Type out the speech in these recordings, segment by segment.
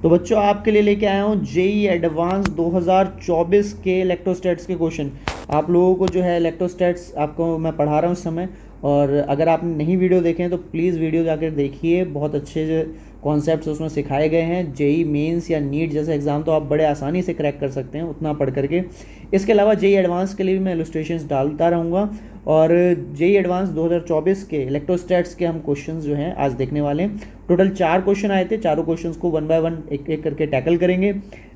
तो बच्चों आपके लिए लेके आया हूँ जेई एडवांस 2024 के इलेक्ट्रोस्टैट्स के क्वेश्चन। आप लोगों को जो है इलेक्ट्रोस्टैट्स आपको मैं पढ़ा रहा हूँ इस समय, और अगर आपने नहीं वीडियो देखे हैं तो प्लीज़ वीडियो जाकर देखिए। बहुत अच्छे जो कॉन्सेप्ट्स उसमें सिखाए गए हैं। जेई मेंस या नीट जैसे एग्ज़ाम तो आप बड़े आसानी से क्रैक कर सकते हैं उतना पढ़ करके। इसके अलावा जेई एडवांस के लिए भी मैं इलस्ट्रेशंस डालता रहूँगा, और जेई एडवांस 2024 के इलेक्ट्रोस्टैट्स के हम क्वेश्चंस जो हैं आज देखने वाले हैं। टोटल 4 क्वेश्चन आए थे, चारों क्वेश्चंस को 1 बाय 1 एक एक करके टैकल करेंगे,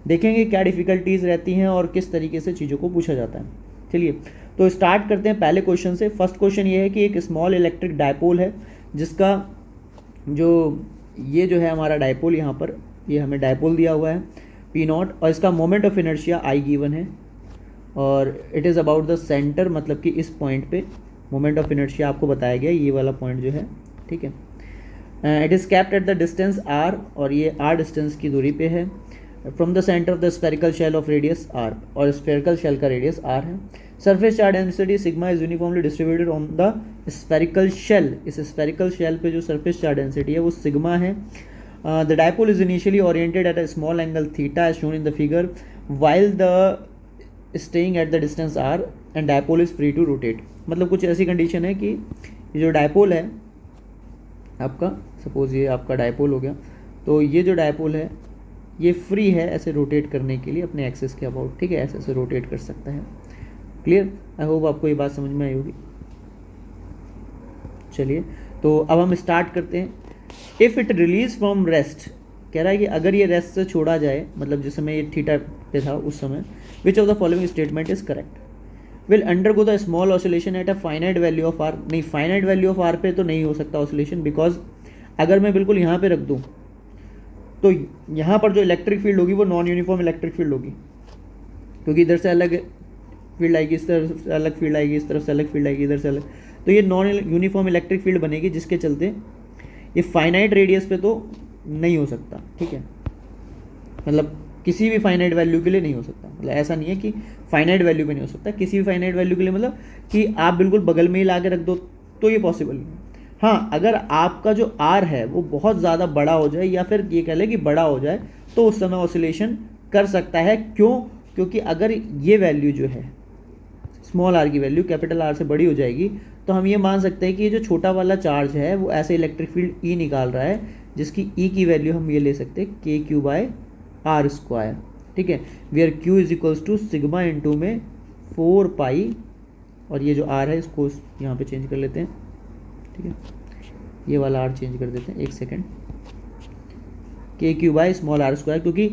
देखेंगे क्या डिफ़िकल्टीज़ रहती हैं और किस तरीके से चीज़ों को पूछा जाता है। चलिए तो स्टार्ट करते हैं पहले क्वेश्चन से। फर्स्ट क्वेश्चन ये है कि एक स्मॉल इलेक्ट्रिक डायपोल है जिसका ये जो है हमारा डायपोल, यहाँ पर ये हमें डायपोल दिया हुआ है P0, और इसका moment of inertia I given है, और it is about the centre, मतलब कि इस पॉइंट पे मोमेंट ऑफ इनर्शिया आपको बताया गया, ये वाला पॉइंट जो है, ठीक है। It is kept at the distance r, और ये r डिस्टेंस की दूरी पे है from the centre of the spherical shell of radius r, और स्फेरिकल शेल का रेडियस r है। Surface charge density sigma is uniformly distributed on the spherical shell, इस स्फेरिकल शेल पे जो सरफेस चार्ज डेंसिटी है वो सिग्मा है। The dipole is initially oriented at a small angle theta as shown in the figure, while the staying at the distance r and dipole is free to rotate. मतलब कुछ ऐसी condition है कि ये जो डायपोल है आपका, सपोज ये आपका डायपोल हो गया, तो ये जो डायपोल है ये फ्री है ऐसे रोटेट करने के लिए अपने एक्सिस के अबाउट, ठीक है, ऐसे ऐसे रोटेट कर सकता है। क्लियर? आई होप आपको ये बात समझ में आई होगी। चलिए तो अब हम स्टार्ट करते हैं। If it release from rest, कह रहा है कि अगर ये रेस्ट से छोड़ा जाए, मतलब जिस समय ये थीटा पे था उस समय, which of the following statement is correct? Will undergo the small oscillation at a finite value of R. नहीं, फाइनाइट वैल्यू ऑफ आर पे तो नहीं हो सकता ऑसिलेशन, बिकॉज अगर मैं बिल्कुल यहाँ पे रख दूँ तो यहाँ पर जो इलेक्ट्रिक फील्ड होगी वो नॉन यूनिफॉर्म इलेक्ट्रिक फील्ड होगी, क्योंकि इधर से अलग फील्ड आएगी, इस तरफ से अलग फील्ड आएगी, इस तरफ से अलग फील्ड आएगी, इधर से अलग, तो ये नॉन यूनिफॉर्म इलेक्ट्रिक फील्ड बनेगी, जिसके चलते ये फाइनाइट रेडियस पे तो नहीं हो सकता, ठीक है। मतलब किसी भी फाइनाइट वैल्यू के लिए नहीं हो सकता, मतलब ऐसा नहीं है कि फाइनाइट वैल्यू पे नहीं हो सकता, किसी भी फाइनाइट वैल्यू के लिए, मतलब कि आप बिल्कुल बगल में ही ला के रख दो तो ये पॉसिबल नहीं है। हाँ, अगर आपका जो आर है वो बहुत ज़्यादा बड़ा हो जाए, या फिर ये कह लें कि बड़ा हो जाए, तो उस समय ऑसिलेशन कर सकता है। क्यों? क्योंकि अगर ये वैल्यू जो है स्मॉल आर की वैल्यू कैपिटल आर से बड़ी हो जाएगी, तो हम ये मान सकते हैं कि ये जो छोटा वाला चार्ज है वो ऐसे इलेक्ट्रिक फील्ड ई निकाल रहा है, जिसकी ई की वैल्यू हम ये ले सकते हैं के क्यू बाय आर स्क्वायर, ठीक है, where Q is equals to sigma into में 4 पाई, और ये जो आर है इसको यहाँ पे चेंज कर लेते हैं, ठीक है, ये वाला आर चेंज कर देते हैं, एक second, K Q by small R square, क्योंकि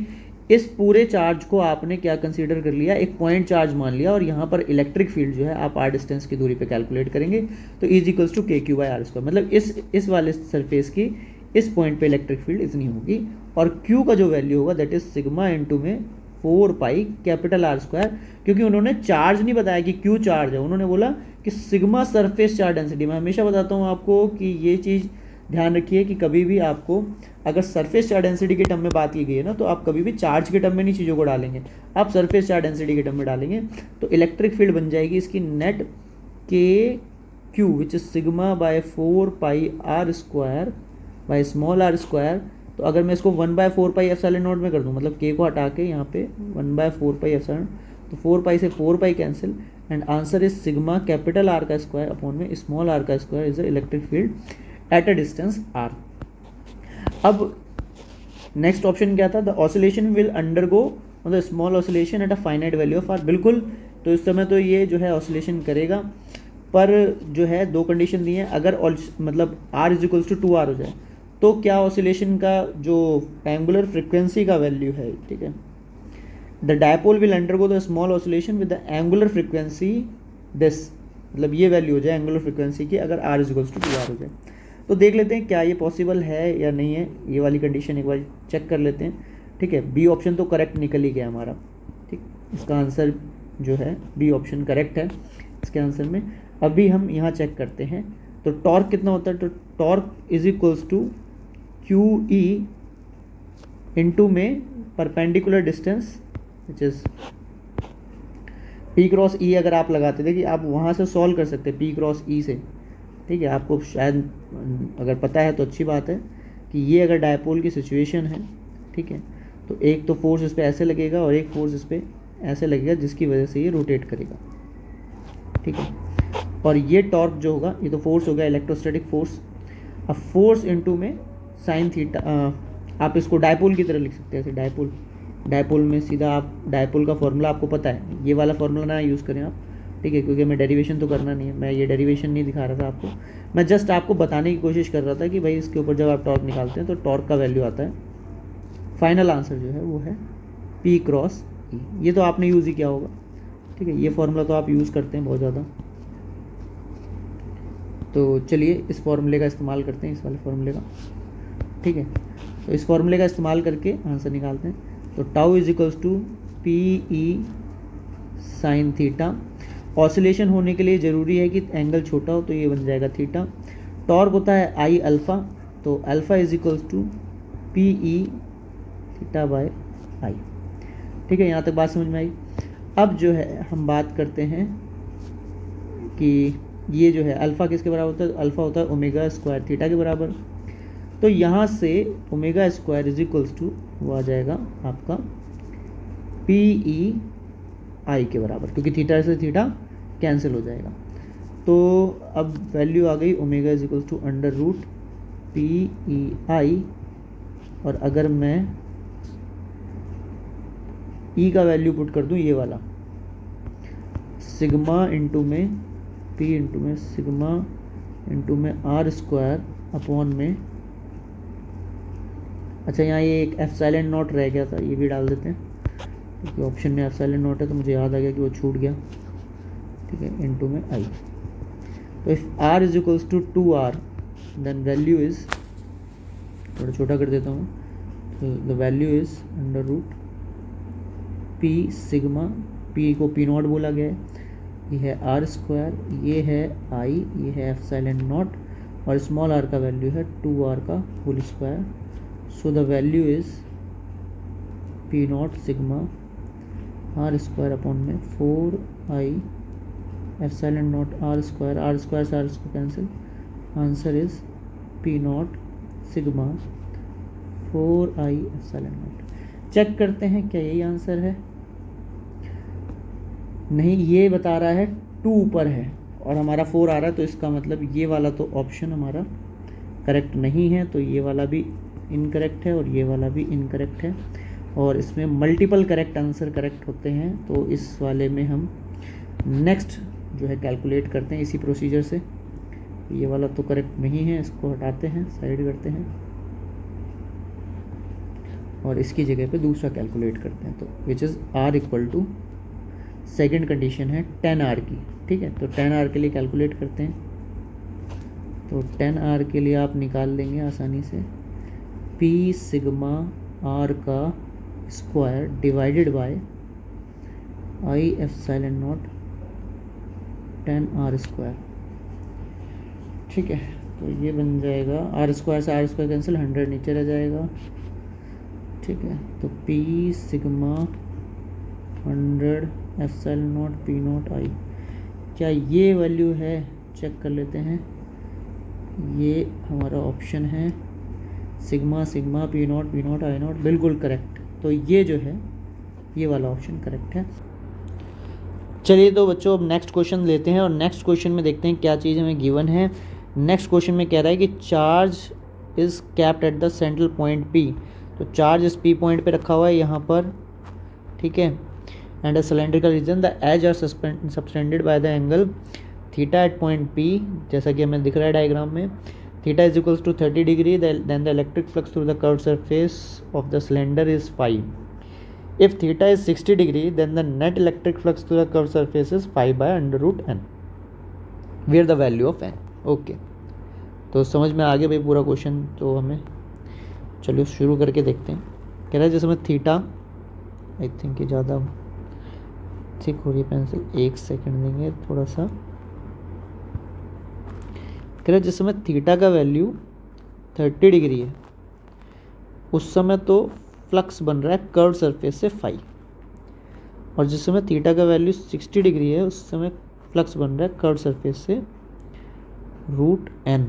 इस पूरे चार्ज को आपने क्या कंसीडर कर लिया, एक पॉइंट चार्ज मान लिया, और यहाँ पर इलेक्ट्रिक फील्ड जो है आप आर डिस्टेंस की दूरी पे कैलकुलेट करेंगे, तो इज इक्वल्स टू के क्यू बाय आर स्क्वायर, मतलब इस वाले सरफेस की इस पॉइंट पे इलेक्ट्रिक फील्ड इतनी होगी, और Q का जो वैल्यू होगा दैट इज सिग्मा इंटू में 4 पाई कैपिटल आर स्क्वायर, क्योंकि उन्होंने चार्ज नहीं बताया कि Q चार्ज है, उन्होंने बोला कि सिग्मा सरफेस चार्ज डेंसिटी। मैं हमेशा बताता हूँ आपको कि ये चीज़ ध्यान रखिए कि कभी भी आपको अगर सरफेस चार्ज डेंसिटी के टर्म में बात की गई है ना, तो आप कभी भी चार्ज के टर्म में नहीं चीज़ों को डालेंगे, आप सरफेस चार्ज डेंसिटी के टर्म में डालेंगे, तो इलेक्ट्रिक फील्ड बन जाएगी इसकी net K Q which is sigma by 4 pi R square by small R square. तो अगर मैं इसको 1 बाय 4 पाई एप्सिलॉन नॉट में कर दूँ, मतलब के को हटा के यहाँ पे 1 बाय 4 पाई एप्सिलॉन, तो 4 पाई से 4 pi cancel, and answer is sigma capital R का स्क्वायर अपॉन में स्मॉल आर का square is the electric field at a distance R. अब नेक्स्ट ऑप्शन क्या था? द ऑसिलेशन विल अंडरगो मतलब small oscillation at a finite value of R. बिल्कुल, तो इस समय तो ये जो है ऑसिलेशन करेगा, पर जो है दो कंडीशन दी हैं, अगर मतलब are is equals to 2r हो जाए तो क्या ऑसिलेशन का जो एंगुलर फ्रिक्वेंसी का वैल्यू है, ठीक है, the dipole will undergo the small oscillation with the angular frequency this, मतलब ये वैल्यू हो जाए एंगुलर फ्रिक्वेंसी की अगर r is equals to 2r हो जाए। तो देख लेते हैं क्या ये पॉसिबल है या नहीं है, ये वाली कंडीशन एक बार चेक कर लेते हैं, ठीक है। बी ऑप्शन तो करेक्ट निकल ही गया हमारा, ठीक, इसका आंसर जो है बी ऑप्शन करेक्ट है इसके आंसर में। अभी हम यहाँ चेक करते हैं, तो टॉर्क कितना होता है, तो torque is equals to Q E into में perpendicular distance which is P cross E. अगर आप लगाते थे कि आप वहाँ से सॉल्व कर सकते हैं पी क्रॉस ई से, ठीक है, आपको शायद अगर पता है तो अच्छी बात है कि ये अगर डायपोल की सिचुएशन है, ठीक है, तो एक तो फोर्स इस पर ऐसे लगेगा और एक फोर्स इस पर ऐसे लगेगा, जिसकी वजह से ये रोटेट करेगा, ठीक है। और ये टॉर्क जो होगा, ये तो फोर्स हो गया इलेक्ट्रोस्टैटिक फोर्स। अब फोर्स इनटू में साइन थीटा, आप इसको डायपोल की तरह लिख सकते हैं, ऐसे डायपोल में सीधा आप डायपोल का फॉर्मूला आपको पता है, ये वाला फॉर्मूला ना यूज़ करें आप, ठीक है, क्योंकि मैं डेरिवेशन तो करना नहीं है, मैं ये डेरिवेशन नहीं दिखा रहा था आपको, मैं जस्ट आपको बताने की कोशिश कर रहा था कि भाई इसके ऊपर जब आप टॉर्क निकालते हैं तो टॉर्क का वैल्यू आता है। फाइनल आंसर जो है वो है P क्रॉस E। ये तो आपने यूज़ ही किया होगा, ठीक है, ये फॉर्मूला तो आप यूज़ करते हैं बहुत ज़्यादा। तो चलिए इस फॉर्मूले का इस्तेमाल करते हैं, इस वाले फॉर्मूले का, ठीक है। तो इस फॉर्मूले का इस्तेमाल करके आंसर निकालते हैं। तो tau is equals to P E sine theta. Oscillation होने के लिए ज़रूरी है कि एंगल छोटा हो, तो ये बन जाएगा थीटा। टॉर्क होता है आई अल्फ़ा, तो alpha is equals to P E theta by I, ठीक है। यहाँ तक बात समझ में आई। अब जो है हम बात करते हैं कि ये जो है अल्फ़ा किसके बराबर होता है, तो अल्फ़ा होता है ओमेगा स्क्वायर थीटा के बराबर। तो यहाँ से omega square is equals to वो आ जाएगा आपका पी ई आई के बराबर, क्योंकि थीटा से थीटा कैंसिल हो जाएगा। तो अब वैल्यू आ गई omega is equals to under root P E I, और अगर मैं ई का वैल्यू पुट कर दूँ, ये वाला सिग्मा इंटू में पी इंटू में सिग्मा इंटू में आर स्क्वायर अपॉन में, अच्छा यहाँ ये एक एप्सिलॉन नॉट रह गया था, ये भी डाल देते हैं, क्योंकि ऑप्शन में एप्सिलॉन नॉट है तो मुझे याद आ गया कि वो छूट गया, ठीक है, इंटू में आई। तो if R is equals to 2r then value is, थोड़ा छोटा कर देता हूँ, तो the value is under root P sigma, P को पी नॉट बोला गया है, ये है आर स्क्वायर, ये है आई, ये है एप्सिलॉन नॉट, और स्मॉल आर का वैल्यू है 2r का whole square. So the value is P naught sigma R square upon में 4i epsilon naught R square से R square cancel, answer is P naught sigma 4i epsilon naught. Check करते हैं क्या यही answer है, नहीं, ये बता रहा है 2 ऊपर है और हमारा 4 आ रहा है, तो इसका मतलब ये वाला तो ऑप्शन हमारा करेक्ट नहीं है, तो ये वाला भी इनकरेक्ट है और ये वाला भी इनकरेक्ट है, और इसमें मल्टीपल करेक्ट आंसर करेक्ट होते हैं। तो इस वाले में हम नेक्स्ट जो है कैलकुलेट करते हैं इसी प्रोसीजर से। ये वाला तो करेक्ट नहीं है, इसको हटाते हैं, साइड करते हैं, और इसकी जगह पे दूसरा कैलकुलेट करते हैं, तो which is R equal to, second condition है 10r की, ठीक है। तो 10r के लिए कैलकुलेट करते हैं, तो 10r के लिए आप निकाल लेंगे आसानी से p सिग्मा r का square divided by i epsilon naught 10r square, ठीक है। तो ये बन जाएगा r स्क्वायर से r स्क्वायर कैंसिल, 100 नीचे रह जाएगा, ठीक है। तो p sigma 100 epsilon naught P naught I, क्या ये वैल्यू है, चेक कर लेते हैं। ये हमारा ऑप्शन है sigma sigma P naught I not, बिल्कुल करेक्ट। तो ये जो है ये वाला ऑप्शन करेक्ट है। चलिए तो बच्चों अब नेक्स्ट क्वेश्चन लेते हैं, और नेक्स्ट क्वेश्चन में देखते हैं क्या चीज़ हमें गिवन है। नेक्स्ट क्वेश्चन में कह रहा है कि charge is kept at the central point P, तो चार्ज इस पी पॉइंट पे रखा हुआ है यहाँ पर, ठीक है, and a cylindrical region, the edge R subtended by the angle theta at point P, जैसा कि हमें दिख रहा है डायग्राम में, theta is equals to 30 degree, then the electric flux through the curved surface of the cylinder is 5। If theta is 60 degree, then the net electric flux through the curved surface is 5 by under root n, where the value of n. Okay, तो समझ में आ गया भाई पूरा question. तो हमें चलिए शुरू करके देखते हैं। कह रहा है जैसे मैं थीटा, आई थिंक ये ज़्यादा थिक हो रही है पेंसिल, 1 सेकेंड देंगे थोड़ा सा। कह रहा है जिस समय थीटा का वैल्यू 30 डिग्री है उस समय तो फ्लक्स बन रहा है कर्व सरफेस से 5, और जिस समय थीटा का वैल्यू 60 डिग्री है उस समय फ्लक्स बन रहा है कर्व सरफेस से √n।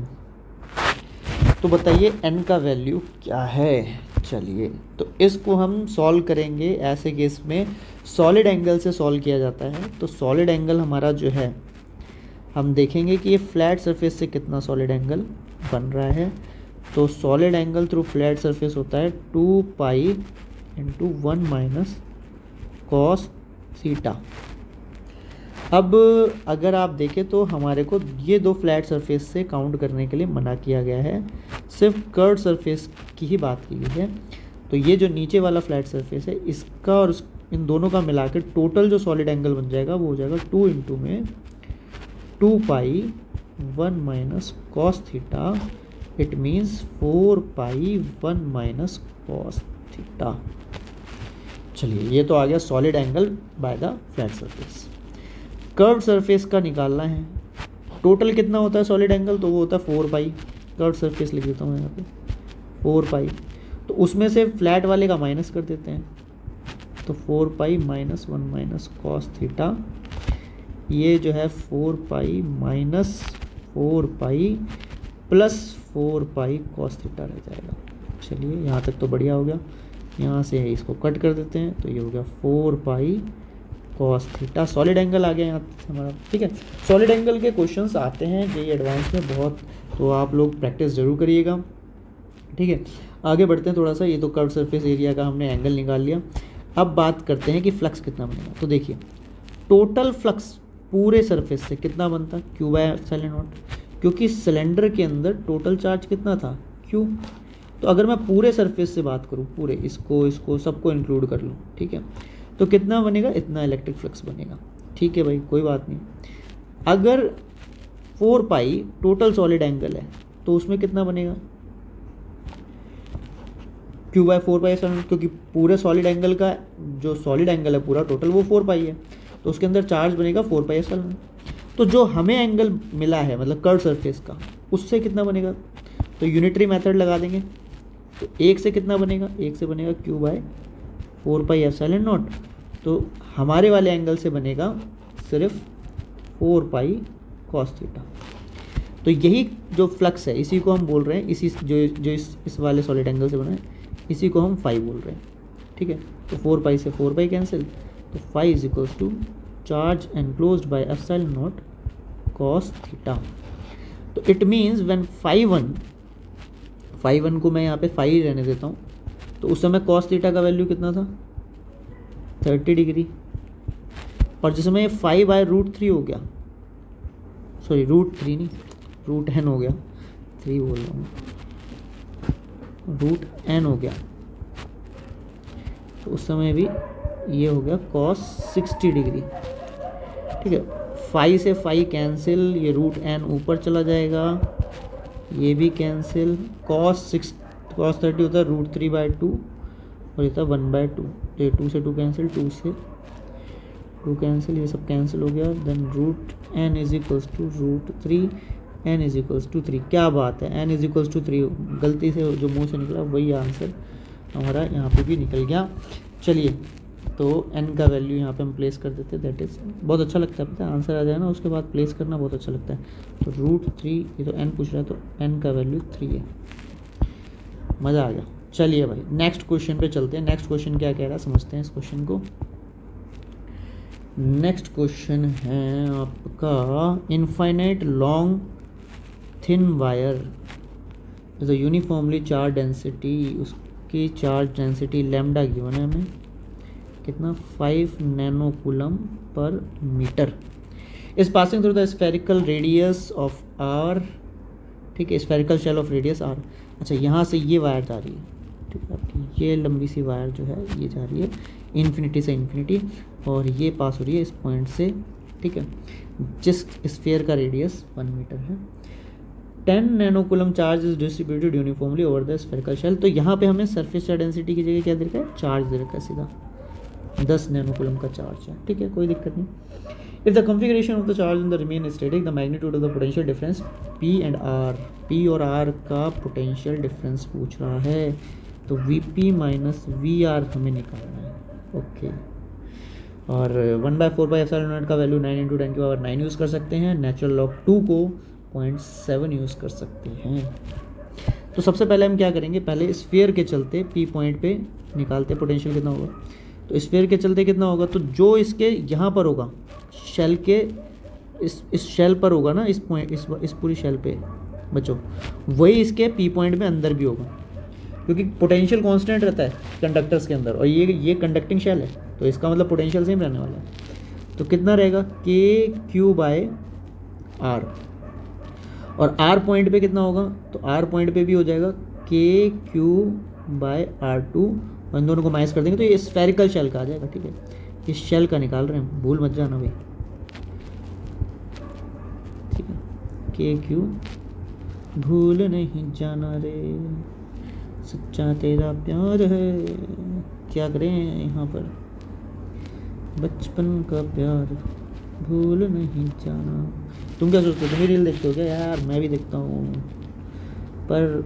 तो बताइए n का वैल्यू क्या है। चलिए तो इसको हम सॉल्व करेंगे। ऐसे केस में सॉलिड एंगल से सॉल्व किया जाता है। तो सॉलिड एंगल हमारा जो है, हम देखेंगे कि ये फ्लैट सरफेस से कितना सॉलिड एंगल बन रहा है। तो solid angle through flat surface होता है 2 pi into 1 minus cos theta. अब अगर आप देखें तो हमारे को ये दो फ्लैट सरफेस से काउंट करने के लिए मना किया गया है, सिर्फ कर्व सरफेस की ही बात की गई है। तो ये जो नीचे वाला फ्लैट सरफेस है, इसका और इन दोनों का मिलाकर टोटल जो सॉलिड एंगल बन जाएगा वो हो जाएगा 2 इंटू में 2 पाई 1 minus cos theta. It means 4 pi 1 minus cos theta. चलिए ये तो आ गया solid angle by the flat surface. Curve surface का निकालना है। टोटल कितना होता है सॉलिड एंगल, तो वो होता है 4 पाई। कर्व सरफेस लिख देता हूँ यहाँ पे 4 पाई। तो उसमें से फ्लैट वाले का माइनस कर देते हैं, तो 4 pi minus 1 minus cos theta. ये जो है 4 pi minus 4 pi plus 4 pi cos theta रह जाएगा। चलिए यहाँ तक तो बढ़िया हो गया। यहाँ से इसको कट कर देते हैं, तो ये हो गया 4 pi cos theta. Solid angle आ गया यहाँ से हमारा। ठीक है, सॉलिड एंगल के क्वेश्चंस आते हैं जेईई एडवांस में बहुत, तो आप लोग प्रैक्टिस ज़रूर करिएगा। ठीक है, आगे बढ़ते हैं थोड़ा सा। ये तो कर्व सरफेस एरिया का हमने एंगल निकाल लिया। अब बात करते हैं कि फ्लक्स कितना बनेगा। तो देखिए टोटल फ्लक्स पूरे सरफेस से कितना बनता, क्यू बाय एप्सिलॉन नॉट, क्योंकि सिलेंडर के अंदर टोटल चार्ज कितना था, क्यू। तो अगर मैं पूरे सरफेस से बात करूँ, पूरे इसको सबको इंक्लूड कर लूँ, ठीक है, तो कितना बनेगा, इतना इलेक्ट्रिक फ्लक्स बनेगा। ठीक है भाई, कोई बात नहीं। अगर 4 पाई टोटल सॉलिड एंगल है तो उसमें कितना बनेगा, क्यू बाय 4 पाई एप्सिलॉन, क्योंकि पूरे सॉलिड एंगल का जो सॉलिड एंगल है पूरा टोटल वो 4 पाई है, तो उसके अंदर चार्ज बनेगा 4 पाई एप्सिलॉन। तो जो हमें एंगल मिला है मतलब कर्व सरफेस का, उससे कितना बनेगा, तो यूनिटरी मेथड लगा देंगे। तो एक से कितना बनेगा, एक से बनेगा Q by 4 pi epsilon naught. तो हमारे वाले एंगल से बनेगा सिर्फ 4 पाई कॉस थीटा। तो यही जो फ्लक्स है इसी को हम बोल रहे हैं, इसी जो इस वाले सॉलिड एंगल से बना है इसी को हम फाई बोल रहे हैं। ठीक है, तो 4 पाई से 4 पाई कैंसिल, तो phi is equals to charge enclosed by epsilon naught cos theta. तो it means when phi one को मैं यहाँ पे फाई रहने देता हूँ, तो उस समय कॉस थीटा का वैल्यू कितना था, 30 डिग्री। और जिस समय ये 5 बाय √3 हो गया, सॉरी √3 नहीं, √n हो गया, 3 बोल रहा हूँ, √n हो गया, तो उस समय भी ये हो गया cos 60 डिग्री। ठीक है, 5 से 5 कैंसिल, ये √n ऊपर चला जाएगा, ये भी कैंसिल, cos 30 होता है √3 बाय 2 और ये था 1/2। तो ये 2 से 2 कैंसिल, 2 से 2 कैंसिल, ये सब कैंसिल हो गया। Then √n is equals to √3, n is equals to 3। क्या बात है, n इज इक्वल्स टू 3 गलती से जो मुंह से निकला वही आंसर हमारा यहाँ पे भी निकल गया। चलिए तो n का वैल्यू यहाँ पे हम प्लेस कर देते हैं। दैट इज़ बहुत अच्छा लगता है, पता है, आंसर आ जाए ना उसके बाद प्लेस करना बहुत अच्छा लगता है। तो √3, ये तो n पूछ रहा है तो n का वैल्यू 3 है। मज़ा आ गया। चलिए भाई नेक्स्ट क्वेश्चन पे चलते हैं। नेक्स्ट क्वेश्चन क्या कह रहा है समझते हैं इस क्वेश्चन को। नेक्स्ट क्वेश्चन है आपका, infinite long thin wire is a uniformly charge density, उसकी चार्ज डेंसिटी लैम्डा गिवन है हमें कितना, 5 nano coulomb per metre, is passing through the spherical radius of R. ठीक है, spherical shell of radius R. अच्छा, यहाँ से ये वायर जा रही है, ठीक है, आपकी ये लंबी सी वायर जो है ये जा रही है इन्फिनिटी से इन्फिनिटी, और ये पास हो रही है इस पॉइंट से, ठीक है, जिस स्फीयर का रेडियस 1 मीटर है। 10 nano coulomb charge is distributed uniformly over the spherical shell. तो यहाँ पे हमें सरफेस चार्ज डेंसिटी की जगह क्या दे रखा है, चार्ज दे रखा है, सीधा 10 नैनो कूलम का चार्ज है। ठीक है, कोई दिक्कत नहीं। If the configuration of the charge in the remain static, the magnitude of the potential difference P and R, P और R का potential difference पूछ रहा है, तो VP माइनस VR हमें निकालना है। ओके, और 1/4 का वैल्यू 9 × 10⁹ यूज़ कर सकते हैं। नेचुरल लॉग 2 को 0.7 यूज़ कर सकते हैं। तो तो सबसे पहले हम क्या करेंगे, पहले स्फीयर के चलते पी पॉइंट पे निकालते पोटेंशियल कितना होगा। तो स्फीयर के चलते कितना होगा, तो जो इसके यहाँ पर होगा शेल के इस शेल पर होगा ना, इस पॉइंट इस पूरी शेल पे बच्चों, वही इसके पी पॉइंट में अंदर भी होगा, क्योंकि पोटेंशियल कांस्टेंट रहता है कंडक्टर्स के अंदर, और ये कंडक्टिंग शेल है, तो इसका मतलब पोटेंशियल सेम रहने वाला है। तो कितना रहेगा के क्यू बाय आर, और आर पॉइंट पे कितना होगा, तो आर पॉइंट पे भी हो जाएगा के क्यू बाय आर टू, और इन दोनों को माइनस कर देंगे तो ये स्फेरिकल शेल का आ जाएगा। ठीक है, इस शेल का निकाल रहे हैं, भूल मत जाना भाई। ठीक है, के क्यू भूल नहीं जाना रे, सच्चा तेरा प्यार है, क्या करें यहाँ पर, बचपन का प्यार भूल नहीं जाना। तुम क्या सोचते हो, तुम भी रील देखते हो क्या? यार मैं भी देखता हूँ, पर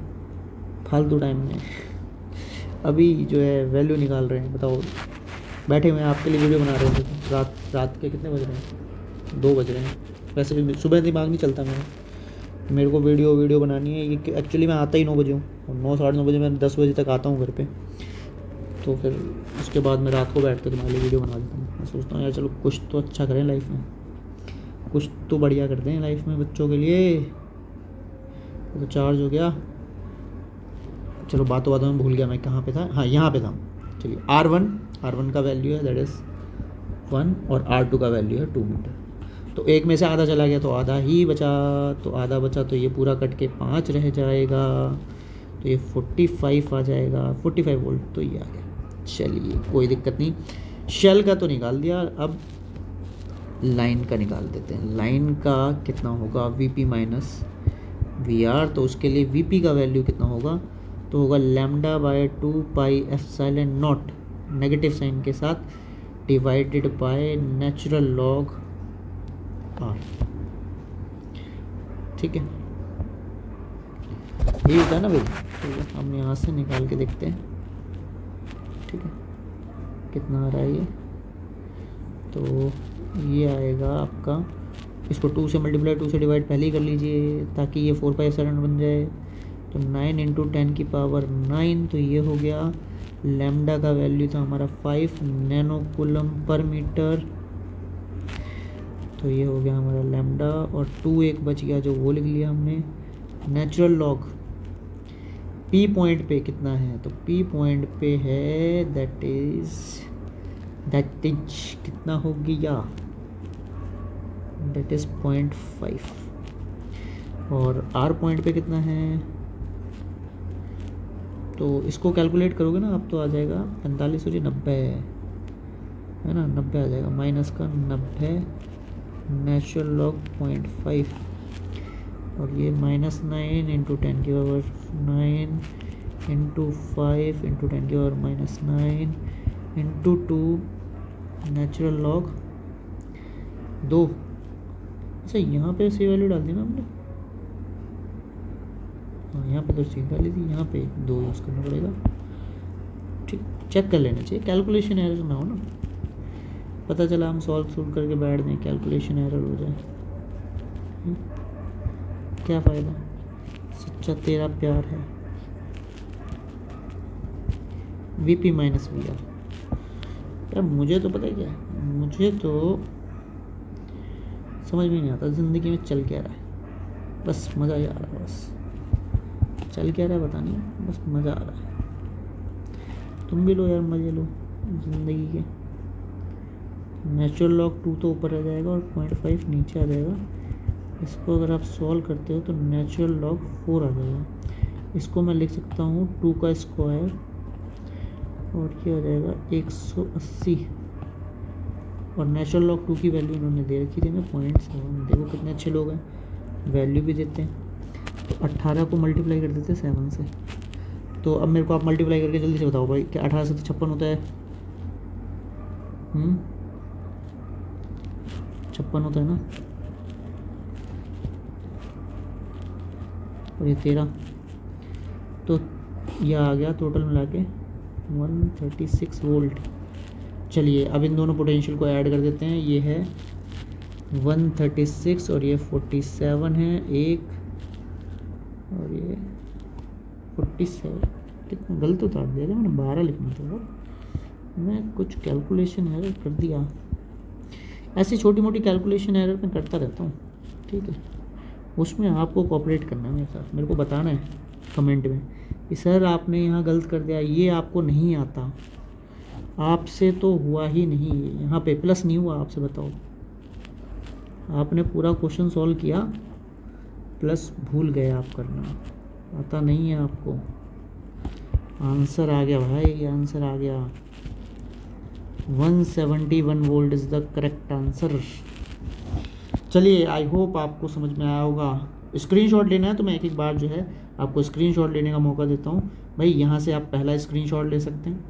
फालतू टाइम में। अभी जो है वैल्यू निकाल रहे हैं, बताओ, बैठे हुए हैं आपके लिए वीडियो बना रहे हैं। रात के कितने बज रहे हैं, 2 बज रहे हैं। वैसे भी सुबह दिमाग नहीं चलता मेरे को वीडियो बनानी है। ये एक्चुअली मैं आता ही 9 बजे हूँ, और 9 साढ़े 9 बजे मैं 10 बजे तक आता हूँ घर पे। तो फिर उसके बाद मैं रात को बैठ कर तुम्हारे लिए वीडियो बना देता हूँ। मैं सोचता हूँ यार चलो कुछ तो अच्छा करें लाइफ में, कुछ तो बढ़िया करते हैं लाइफ में बच्चों के लिए। तो चार्ज हो गया, चलो बातों में भूल गया मैं कहाँ पे था। हाँ, यहाँ पे था। चलिए R1 का वैल्यू है दैट इज़ 1, और R2 का वैल्यू है 2 मीटर। तो एक में से आधा चला गया तो आधा ही बचा, तो आधा बचा तो ये पूरा कट के 5 रह जाएगा, तो ये 45 आ जाएगा, 45 वोल्ट, तो ये आ गया। चलिए कोई दिक्कत नहीं, शेल का तो निकाल दिया, अब लाइन का निकाल देते हैं। लाइन का कितना होगा, VP माइनस VR, तो उसके लिए VP का वैल्यू कितना होगा, तो होगा lambda by 2 pi epsilon naught negative sign के साथ divided by natural log R। ठीक है, ये होता है ना भाई। तो हम यहाँ से निकाल के देखते हैं। ठीक है, कितना आ रहा है ये, तो ये आएगा आपका, इसको 2 से मल्टीप्लाई 2 से डिवाइड पहले ही कर लीजिए ताकि ये 4 पाई एप्सिलॉन बन जाए। तो 9 × 10 की पावर 9, तो ये हो गया। लैम्डा का वैल्यू था हमारा 5 नैनो कूलम पर मीटर, तो ये हो गया हमारा लैम्डा, और 2 एक बच गया जो वो लिख लिया हमने। नेचुरल लॉग पी पॉइंट पे कितना है, तो पी पॉइंट पे है दैट इज कितना हो गया, दैट इज 0.5, और आर पॉइंट पे कितना है, तो इसको कैलकुलेट करोगे ना आप तो आ जाएगा 45 और 90 है ना, 90 आ जाएगा, माइनस का 90 नेचुरल लॉग 0.5, और ये -9 × 10 की पावर 9 × 5 × 10 की पावर -9 × 2 नेचुरल लॉग 2। अच्छा यहाँ पे सी वैल्यू डाल दी ना हमने, हाँ यहाँ पे तो सीख डाली थी, यहाँ पे 2 यूज़ करना पड़ेगा। ठीक, चेक कर लेना चाहिए, कैलकुलेशन एरर ना हो ना, पता चला हम सॉल्व करके बैठ दें कैलकुलेशन एरर हो जाए, क्या फ़ायदा। सच्चा तेरा प्यार है। VP माइनस VR, यार मुझे तो पता है क्या है, मुझे तो समझ में नहीं आता ज़िंदगी में चल क्या रहा है, बस मज़ा ही आ रहा है, बस चल क्या रहा है पता नहीं, बस मज़ा आ रहा है। तुम भी लो यार, मज़े लो ज़िंदगी के। नेचुरल लॉग 2 तो ऊपर आ जाएगा और 0.5 नीचे आ जाएगा। इसको अगर आप सॉल्व करते हो तो नेचुरल लॉग 4 आ जाएगा। इसको मैं लिख सकता हूँ 2 का स्क्वायर, और ये आ जाएगा 180, और नेचुरल लॉग 2 की वैल्यू इन्होंने दे रखी थी हमें 0.7। देखो कितने अच्छे लोग हैं, वैल्यू भी देते हैं। तो 18 को मल्टीप्लाई कर देते हैं 7 से। तो अब मेरे को आप मल्टीप्लाई करके जल्दी से बताओ भाई, क्या 18 से तो 56 होता है, 56 होता है ना, और ये 13, तो यह आ गया टोटल मिला के 136 वोल्ट। चलिए अब इन दोनों पोटेंशियल को ऐड कर देते हैं। ये है 136 और ये 47 है एक, और ये 47 कितना गलत उतार दिया था मैंने, 12 लिखना था, मैं कुछ कैलकुलेशन एरर कर दिया। ऐसी छोटी मोटी कैलकुलेशन एरर मैं करता रहता हूँ, ठीक है। उसमें आपको कोऑपरेट करना है मेरे साथ, मेरे को बताना है कमेंट में कि सर आपने यहाँ गलत कर दिया, ये आपको नहीं आता, आपसे तो हुआ ही नहीं, यहाँ पे प्लस नहीं हुआ आपसे, बताओ। आपने पूरा क्वेश्चन सॉल्व किया, प्लस भूल गए आप करना, आता नहीं है आपको। आंसर आ गया भाई, आंसर आ गया, 171 volt is the correct answer. चलिए, आई होप आपको समझ में आया होगा। स्क्रीनशॉट लेना है तो मैं एक एक बार जो है आपको स्क्रीनशॉट लेने का मौका देता हूँ। भाई यहाँ से आप पहला स्क्रीनशॉट ले सकते हैं,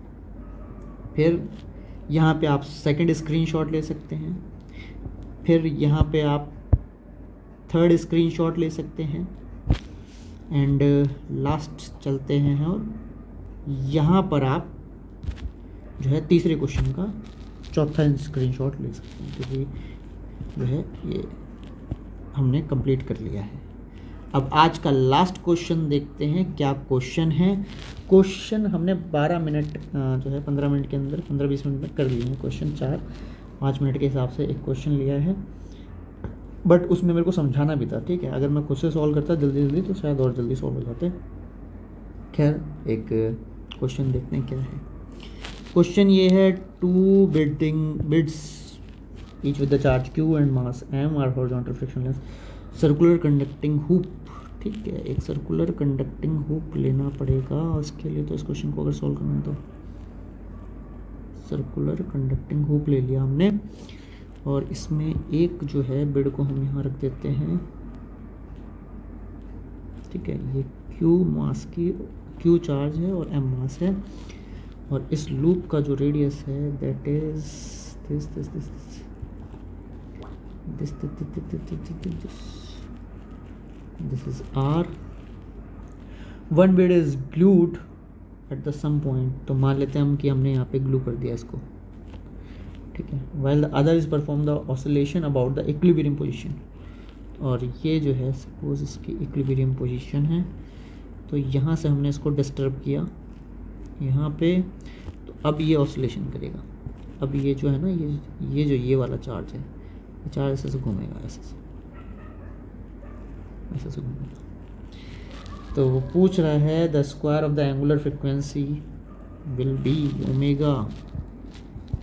फिर यहाँ पे आप सेकंड स्क्रीनशॉट ले सकते हैं, फिर यहाँ पे आप थर्ड स्क्रीनशॉट ले सकते हैं, एंड लास्ट चलते हैं और यहाँ पर आप जो है तीसरे क्वेश्चन का चौथा स्क्रीनशॉट ले सकते हैं, क्योंकि जो है ये हमने कंप्लीट कर लिया है। अब आज का लास्ट क्वेश्चन देखते हैं क्या क्वेश्चन है। क्वेश्चन हमने 12 मिनट जो है 15 मिनट के अंदर 15-20 मिनट में कर लिए हैं। क्वेश्चन 4-5 मिनट के हिसाब से एक क्वेश्चन लिया है, बट उसमें मेरे को समझाना भी था, ठीक है। अगर मैं खुद से सॉल्व करता जल्दी जल्दी तो शायद और जल्दी सॉल्व हो जाते। खैर, एक क्वेश्चन देखते हैं क्या है। क्वेश्चन ये है, 2 beads each with the charge q and mass m are horizontal frictionless circular conducting hoop, ठीक है। एक सर्कुलर कंडक्टिंग हुप लेना पड़ेगा उसके लिए, तो इस क्वेश्चन को अगर सॉल्व करना है तो सर्कुलर कंडक्टिंग हुप ले लिया हमने, और इसमें एक जो है बिड को हम यहाँ रख देते हैं, ठीक है। ये q मास की q चार्ज है और m मास है, और इस लूप का जो रेडियस है that is this is r. One bead is glued at the some point, तो मान लेते हैं हम कि हमने यहाँ पे ग्लू कर दिया इसको, ठीक है। while the other is perform the oscillation about the equilibrium position, और ये जो है सपोज इसकी इक्विलिब्रियम पोजीशन है, तो यहाँ से हमने इसको डिस्टर्ब किया यहाँ पे, तो अब ये ऑसिलेशन करेगा। अब ये जो है ना, ये वाला चार्ज है, ये चार्ज ऐसे से घूमेगा, ऐसे से घूमेगा। तो वो पूछ रहा है the square of the angular frequency will be omega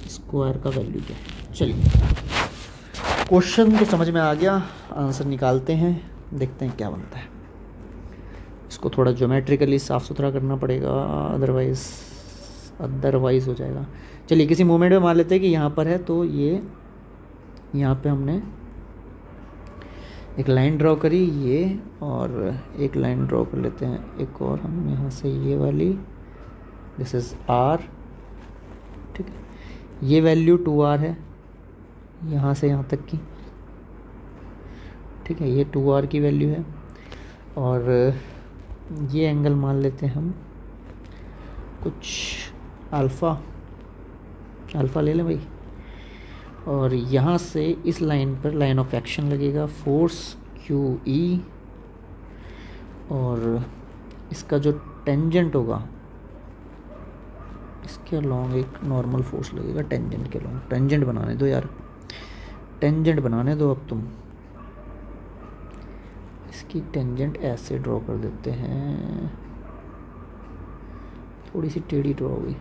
square का वैल्यू क्या है। चलिए, क्वेश्चन तो समझ में आ गया, आंसर निकालते हैं, देखते हैं क्या बनता है। इसको थोड़ा ज्योमेट्रिकली साफ़ सुथरा करना पड़ेगा, अदरवाइज हो जाएगा। चलिए, किसी मोमेंट में मान लेते हैं कि यहाँ पर है, तो ये यहाँ पे हमने एक लाइन ड्रॉ करी ये, और एक लाइन ड्रॉ कर लेते हैं एक और हम यहाँ से, ये वाली, दिस इज़ आर, ठीक है। ये वैल्यू 2r है यहाँ से यहाँ तक की, ठीक है। ये 2r की वैल्यू है, और ये एंगल मान लेते हैं हम कुछ अल्फ़ा ले लें भाई, और यहाँ से इस लाइन पर लाइन ऑफ एक्शन लगेगा, फोर्स QE, और इसका जो टेंजेंट होगा इसके अलॉन्ग एक नॉर्मल फोर्स लगेगा टेंजेंट के अलॉन्ग। टेंजेंट बनाने दो यार, टेंजेंट बनाने दो अब तुम। इसकी टेंजेंट ऐसे ड्रॉ कर देते हैं, थोड़ी सी टेढ़ी ड्रॉ हुई,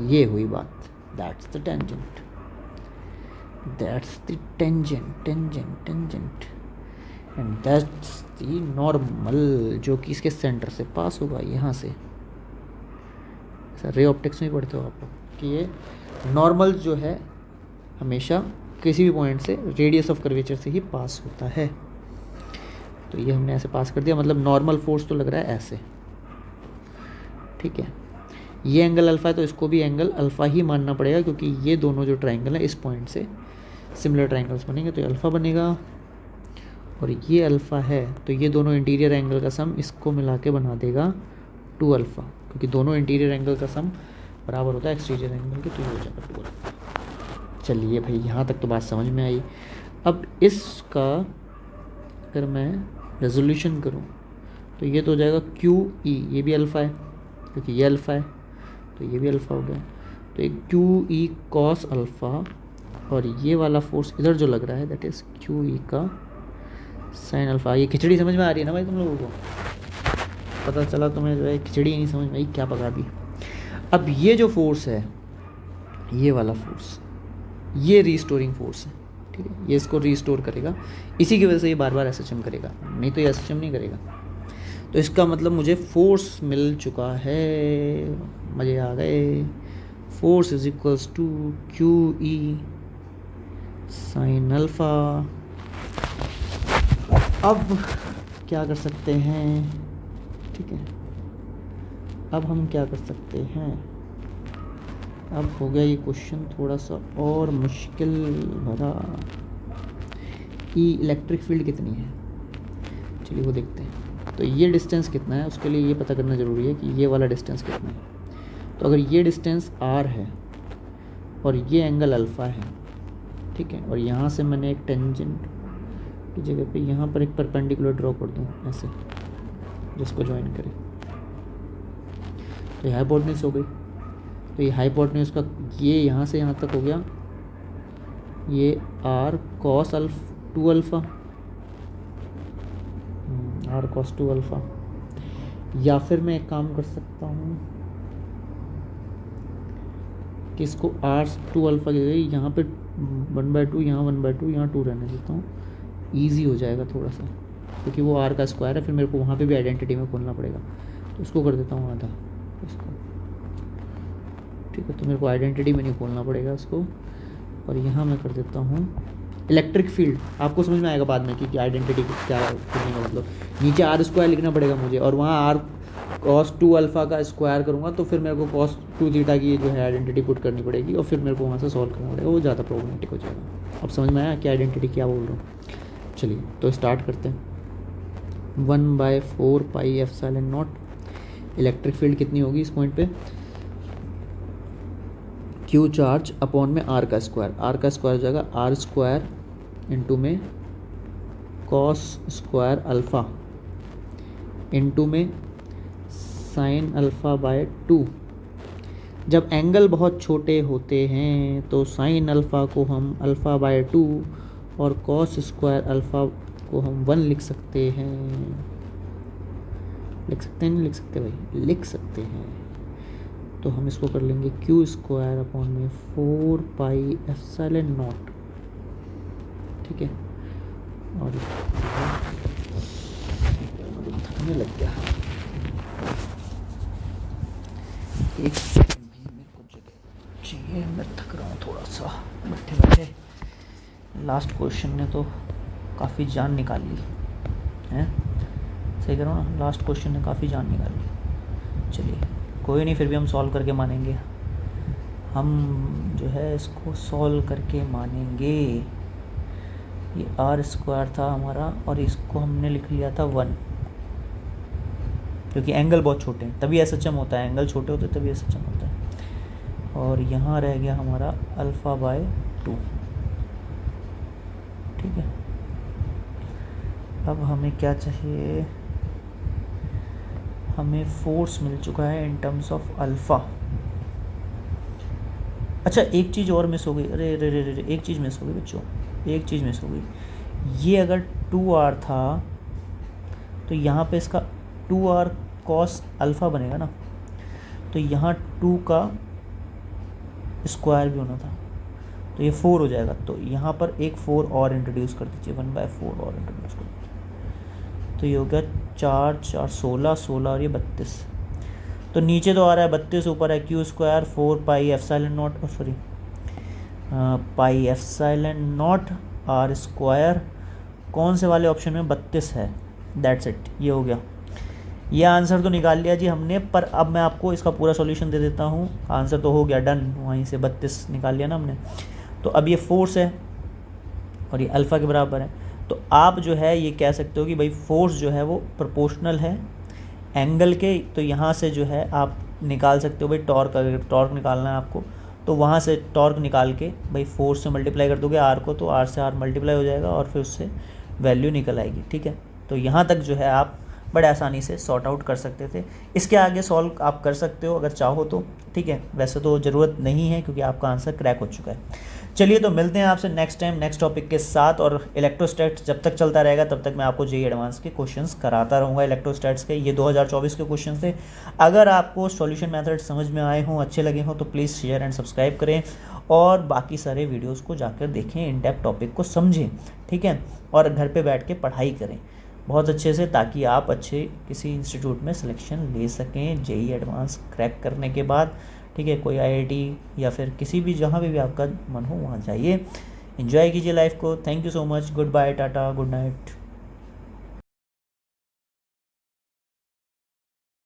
ये हुई बात। That's the tangent. That's the tangent, and that's the normal, जो कि इसके सेंटर से पास होगा यहाँ से। सर रे ऑप्टिक्स में पढ़ते हो आप लोग कि ये नॉर्मल जो है हमेशा किसी भी पॉइंट से रेडियस ऑफ कर्वेचर से ही पास होता है। तो ये हमने ऐसे पास कर दिया, मतलब नॉर्मल फोर्स तो लग रहा है ऐसे, ठीक है। ये एंगल अल्फ़ा है तो इसको भी एंगल अल्फ़ा ही मानना पड़ेगा, क्योंकि ये दोनों जो ट्रायंगल है इस पॉइंट से सिमिलर ट्रायंगल्स बनेंगे, तो ये अल्फ़ा बनेगा, और ये अल्फ़ा है तो ये दोनों इंटीरियर एंगल का सम इसको मिला के बना देगा 2α, क्योंकि दोनों इंटीरियर एंगल का सम बराबर होता है एक्सटीरियर एंगल के, तो ये हो जाएगा 2α। चलिए भाई, यहाँ तक तो बात समझ में आई। अब इसका अगर मैं रेजोल्यूशन करूँ तो ये तो हो जाएगा क्यू ई, ये भी अल्फ़ा है क्योंकि ये अल्फ़ा है, तो ये भी अल्फ़ा हो गया। तो एक क्यू ई कॉस अल्फ़ा, और ये वाला फोर्स इधर जो लग रहा है दैट इज़ क्यू ई का साइन अल्फ़ा। ये खिचड़ी समझ में आ रही है ना भाई तुम लोगों को? पता चला तुम्हें जो है खिचड़ी नहीं समझ में आई, क्या पका दी। अब ये जो फोर्स है, ये वाला फोर्स, ये रीस्टोरिंग फोर्स है, ठीक है, ये इसको रीस्टोर करेगा, इसी की वजह से ये बार बार एसएचएम करेगा, नहीं तो ये एसएचएम नहीं करेगा। तो इसका मतलब मुझे फोर्स मिल चुका है, मज़े आ गए। Force is equals to Q E sine alpha. अब क्या कर सकते हैं, ठीक है, अब हम क्या कर सकते हैं, अब हो गया ये क्वेश्चन थोड़ा सा और मुश्किल भरा। इलेक्ट्रिक फील्ड कितनी है, चलिए वो देखते हैं। तो ये डिस्टेंस कितना है, उसके लिए ये पता करना ज़रूरी है कि ये वाला डिस्टेंस कितना है। तो अगर ये डिस्टेंस r है और ये एंगल अल्फ़ा है, ठीक है, और यहाँ से मैंने एक टेंजेंट की जगह पे यहाँ पर एक परपेंडिकुलर ड्रॉ कर दूँ ऐसे, जिसको ज्वाइन करें, तो ये हाइपोटेन्यूज हो गई। तो ये हाइपोटेन्यूज का ये यहाँ से यहाँ तक हो गया, ये r cos 2 alpha, r cos 2 alpha. या फिर मैं एक काम कर सकता हूँ कि इसको r 2 अल्फ़ा की जगह यहाँ पे 1/2, यहाँ 1/2, यहाँ 2 रहने देता हूँ, ईजी हो जाएगा थोड़ा सा, क्योंकि वो r का स्क्वायर है, फिर मेरे को वहाँ पे भी आइडेंटिटी में खोलना पड़ेगा। तो इसको कर देता हूँ आधा इसको, ठीक है, तो मेरे को आइडेंटिटी में नहीं खोलना पड़ेगा उसको। और यहाँ मैं कर देता हूँ इलेक्ट्रिक फील्ड, आपको समझ में आएगा बाद में कि आइडेंटिटी क्या करने का मतलब। नीचे r स्क्वायर लिखना पड़ेगा मुझे, और वहाँ r cos 2 अल्फ़ा का स्क्वायर करूँगा तो फिर मेरे को cos 2 थीटा की जो है आइडेंटिटी पुट करनी पड़ेगी, और फिर मेरे को वहाँ से सॉल्व करना पड़ेगा, वो ज़्यादा प्रॉब्लमेटिक हो जाएगा। अब समझ में आया कि आइडेंटिटी क्या बोल रहा हूँ। चलिए तो स्टार्ट करते हैं। 1/4 पाई एप्सिलॉन नॉट, इलेक्ट्रिक फील्ड कितनी होगी इस पॉइंट पे, क्यू चार्ज अपॉन में r का स्क्वायर, r का स्क्वायर हो जाएगा r स्क्वायर इंटू में कॉस स्क्वायर अल्फ़ा इंटू में साइन अल्फ़ा बाय 2। जब एंगल बहुत छोटे होते हैं तो साइन अल्फ़ा को हम अल्फ़ा बाय 2 और कॉस स्क्वायर अल्फ़ा को हम 1 लिख सकते हैं। लिख सकते हैं, नहीं लिख सकते भाई, लिख सकते हैं। तो हम इसको कर लेंगे क्यू स्क्वायर अपॉन में 4 पाई एप्सिलॉन नॉट, ठीक है। और थकने लग गया, एक सेकंड भाई, मेरे को जगह चाहिए, मैं थक रहा हूँ थोड़ा सा बैठे बैठे। लास्ट क्वेश्चन ने तो काफ़ी जान निकाल ली है, सही करो ना, लास्ट क्वेश्चन ने काफ़ी जान निकाल ली। चलिए कोई नहीं, फिर भी हम सॉल्व करके मानेंगे, हम जो है इसको सॉल्व करके मानेंगे। ये r स्क्वायर था हमारा और इसको हमने लिख लिया था 1, क्योंकि एंगल बहुत छोटे हैं तभी एसएचएम होता है, एंगल छोटे होते तभी एसएचएम होता है। और यहाँ रह गया हमारा अल्फ़ा बाय 2, ठीक है। अब हमें क्या चाहिए, हमें फोर्स मिल चुका है इन टर्म्स ऑफ अल्फ़ा। अच्छा एक चीज़ और मिस हो गई, अरे रे रे रे, एक चीज़ मिस हो गई बच्चों, एक चीज़ मिस हो गई। ये अगर 2r था तो यहाँ पे इसका 2r cos अल्फ़ा बनेगा ना, तो यहाँ 2 का स्क्वायर भी होना था, तो ये 4 हो जाएगा। तो यहाँ पर एक 4 और इंट्रोड्यूस कर दीजिए, 1/4 और इंट्रोड्यूस कर दीजिए, तो ये हो गया 4 4 16 16 और ये 32। तो नीचे तो आ रहा है 32, ऊपर है Q square 4 pi epsilon not, sorry pi epsilon not r square, कौन से वाले ऑप्शन में 32 है, दैट्स इट, ये हो गया। ये आंसर तो निकाल लिया जी हमने, पर अब मैं आपको इसका पूरा सॉल्यूशन दे देता हूँ। आंसर तो हो गया डन, वहीं से 32 निकाल लिया ना हमने। तो अब ये फोर्स है और ये अल्फ़ा के बराबर है, तो आप जो है ये कह सकते हो कि भाई फोर्स जो है वो प्रोपोर्शनल है एंगल के। तो यहाँ से जो है आप निकाल सकते हो भाई टॉर्क, अगर टॉर्क निकालना है आपको तो वहाँ से टॉर्क निकाल के भाई फोर्स से मल्टीप्लाई कर दोगे आर को, तो आर से आर मल्टीप्लाई हो जाएगा और फिर उससे वैल्यू निकल आएगी, ठीक है। तो यहाँ तक जो है आप बड़े आसानी से सॉर्ट आउट कर सकते थे। इसके आगे सॉल्व आप कर सकते हो अगर चाहो तो, ठीक है, वैसे तो ज़रूरत नहीं है क्योंकि आपका आंसर क्रैक हो चुका है। चलिए तो मिलते हैं आपसे नेक्स्ट टाइम नेक्स्ट टॉपिक के साथ। और इलेक्ट्रोस्टैट्स जब तक चलता रहेगा तब तक मैं आपको जेईई एडवांस के क्वेश्चंस कराता रहूँगा इलेक्ट्रोस्टैट्स के। ये 2024 के क्वेश्चन थे। अगर आपको सॉल्यूशन मेथड समझ में आए हों, अच्छे लगे हों, तो प्लीज़ शेयर एंड सब्सक्राइब करें और बाकी सारे वीडियोज़ को जाकर देखें, इन डेप्थ टॉपिक को समझें, ठीक है, और घर पर बैठ के पढ़ाई करें बहुत अच्छे से, ताकि आप अच्छे किसी इंस्टीट्यूट में सिलेक्शन ले सकें जेईई एडवांस क्रैक करने के बाद, ठीक है। कोई आईआईटी या फिर किसी भी जहाँ भी आपका मन हो वहाँ जाइए, एंजॉय कीजिए लाइफ को। Thank you so much, good bye, tata, good night.